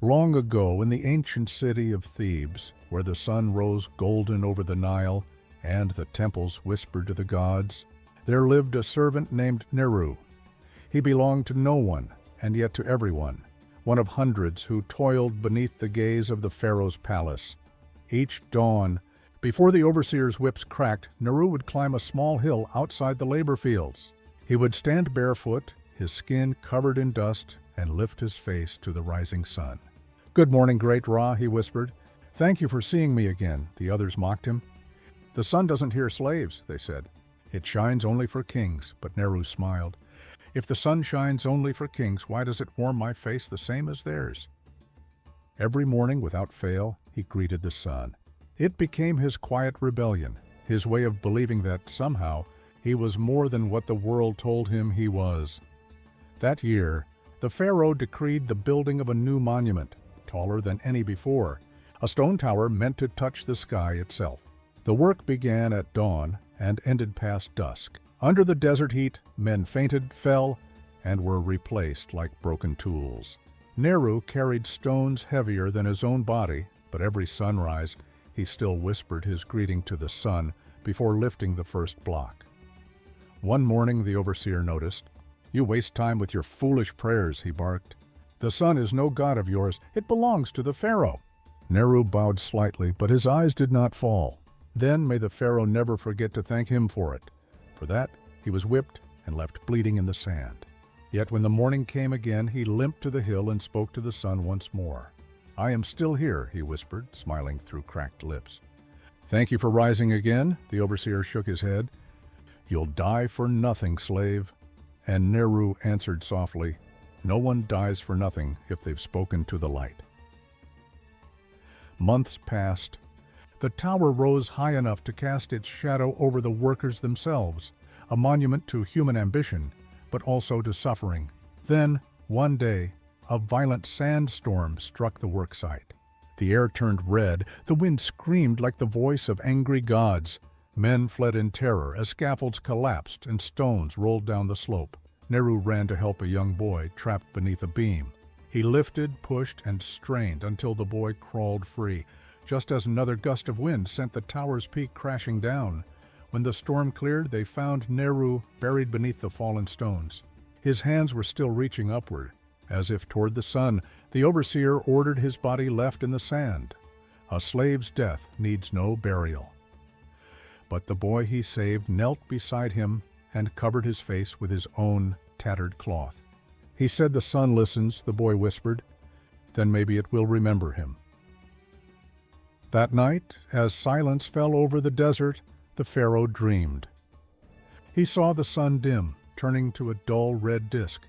Long ago, in the ancient city of Thebes, where the sun rose golden over the Nile and the temples whispered to the gods, there lived a servant named Neru. He belonged to no one, and yet to everyone, one of hundreds who toiled beneath the gaze of the Pharaoh's palace. Each dawn, before the overseer's whips cracked, Neru would climb a small hill outside the labor fields. He would stand barefoot, his skin covered in dust, and lift his face to the rising sun. "Good morning, great Ra," he whispered. "Thank you for seeing me again," the others mocked him. "The sun doesn't hear slaves," they said. "It shines only for kings," but Neru smiled. "If the sun shines only for kings, why does it warm my face the same as theirs?" Every morning, without fail, he greeted the sun. It became his quiet rebellion, his way of believing that, somehow, he was more than what the world told him he was. That year, the Pharaoh decreed the building of a new monument, taller than any before, a stone tower meant to touch the sky itself. The work began at dawn and ended past dusk. Under the desert heat, men fainted, fell, and were replaced like broken tools. Neru carried stones heavier than his own body, but every sunrise he still whispered his greeting to the sun before lifting the first block. One morning the overseer noticed. "You waste time with your foolish prayers," he barked. "The sun is no god of yours. It belongs to the Pharaoh." Neru bowed slightly, but his eyes did not fall. Then may the Pharaoh never forget to thank him for it. For that, he was whipped and left bleeding in the sand. Yet when the morning came again, he limped to the hill and spoke to the sun once more. "I am still here," he whispered, smiling through cracked lips. "Thank you for rising again," the overseer shook his head. "You'll die for nothing, slave." And Neru answered softly, "No one dies for nothing if they've spoken to the light." Months passed. The tower rose high enough to cast its shadow over the workers themselves, a monument to human ambition, but also to suffering. Then, one day, a violent sandstorm struck the worksite. The air turned red, the wind screamed like the voice of angry gods. Men fled in terror as scaffolds collapsed and stones rolled down the slope. Neru ran to help a young boy trapped beneath a beam. He lifted, pushed, and strained until the boy crawled free, just as another gust of wind sent the tower's peak crashing down. When the storm cleared, they found Neru buried beneath the fallen stones. His hands were still reaching upward, as if toward the sun. The overseer ordered his body left in the sand. A slave's death needs no burial. But the boy he saved knelt beside him and covered his face with his own tattered cloth. "He said the sun listens," the boy whispered. "Then maybe it will remember him." That night, as silence fell over the desert, the Pharaoh dreamed. He saw the sun dim, turning to a dull red disk,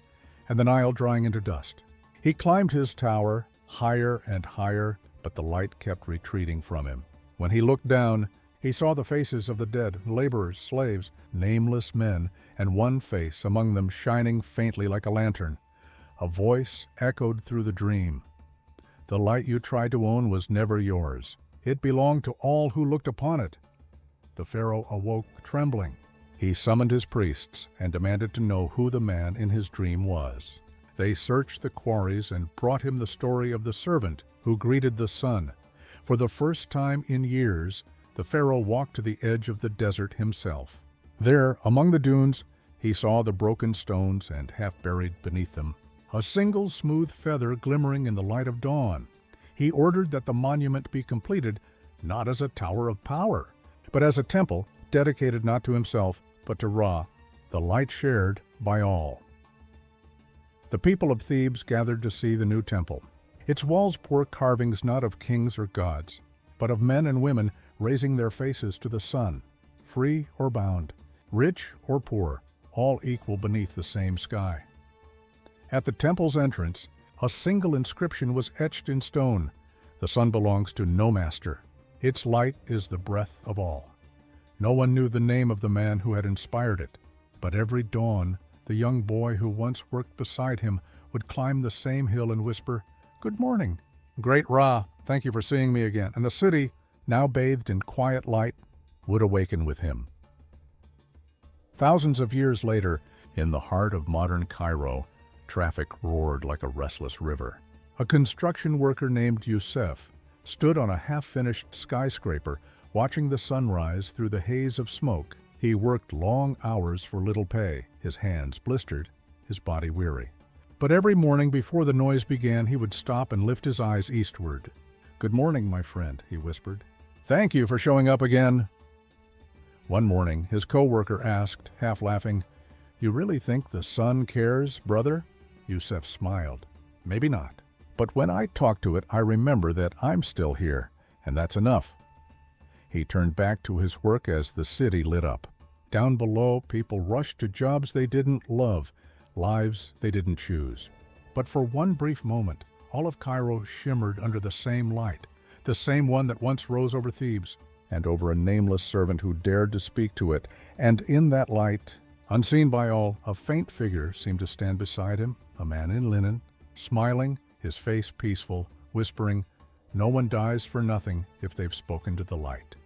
and the Nile drying into dust. He climbed his tower, higher and higher, but the light kept retreating from him. When he looked down, he saw the faces of the dead, laborers, slaves, nameless men, and one face among them shining faintly like a lantern. A voice echoed through the dream. "The light you tried to own was never yours. It belonged to all who looked upon it." The Pharaoh awoke, trembling. He summoned his priests and demanded to know who the man in his dream was. They searched the quarries and brought him the story of the servant who greeted the sun. For the first time in years, the Pharaoh walked to the edge of the desert himself. There, among the dunes, he saw the broken stones and half buried beneath them, a single smooth feather glimmering in the light of dawn. He ordered that the monument be completed, not as a tower of power, but as a temple dedicated not to himself, but to Ra, the light shared by all. The people of Thebes gathered to see the new temple. Its walls bore carvings not of kings or gods, but of men and women raising their faces to the sun, free or bound, rich or poor, all equal beneath the same sky. At the temple's entrance, a single inscription was etched in stone. "The sun belongs to no master. Its light is the breath of all." No one knew the name of the man who had inspired it, but every dawn, the young boy who once worked beside him would climb the same hill and whisper, "Good morning, great Ra, thank you for seeing me again." And the city, now bathed in quiet light, would awaken with him. Thousands of years later, in the heart of modern Cairo, traffic roared like a restless river. A construction worker named Yusef stood on a half-finished skyscraper watching the sun rise through the haze of smoke. He worked long hours for little pay, his hands blistered, his body weary. But every morning before the noise began, he would stop and lift his eyes eastward. "Good morning, my friend," he whispered. "Thank you for showing up again." One morning, his co-worker asked, half laughing, "You really think the sun cares, brother?" Yusef smiled. "Maybe not. But when I talk to it, I remember that I'm still here, and that's enough." He turned back to his work as the city lit up. Down below, people rushed to jobs they didn't love, lives they didn't choose. But for one brief moment, all of Cairo shimmered under the same light, the same one that once rose over Thebes and over a nameless servant who dared to speak to it. And in that light, unseen by all, a faint figure seemed to stand beside him, a man in linen, smiling, his face peaceful, whispering, "No one dies for nothing if they've spoken to the light."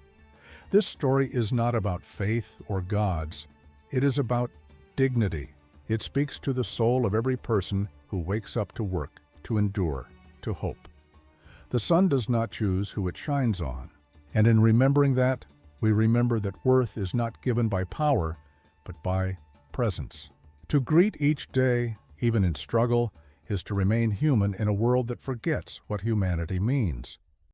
This story is not about faith or gods. It is about dignity. It speaks to the soul of every person who wakes up to work, to endure, to hope. The sun does not choose who it shines on. And in remembering that, we remember that worth is not given by power, but by presence. To greet each day, even in struggle, is to remain human in a world that forgets what humanity means.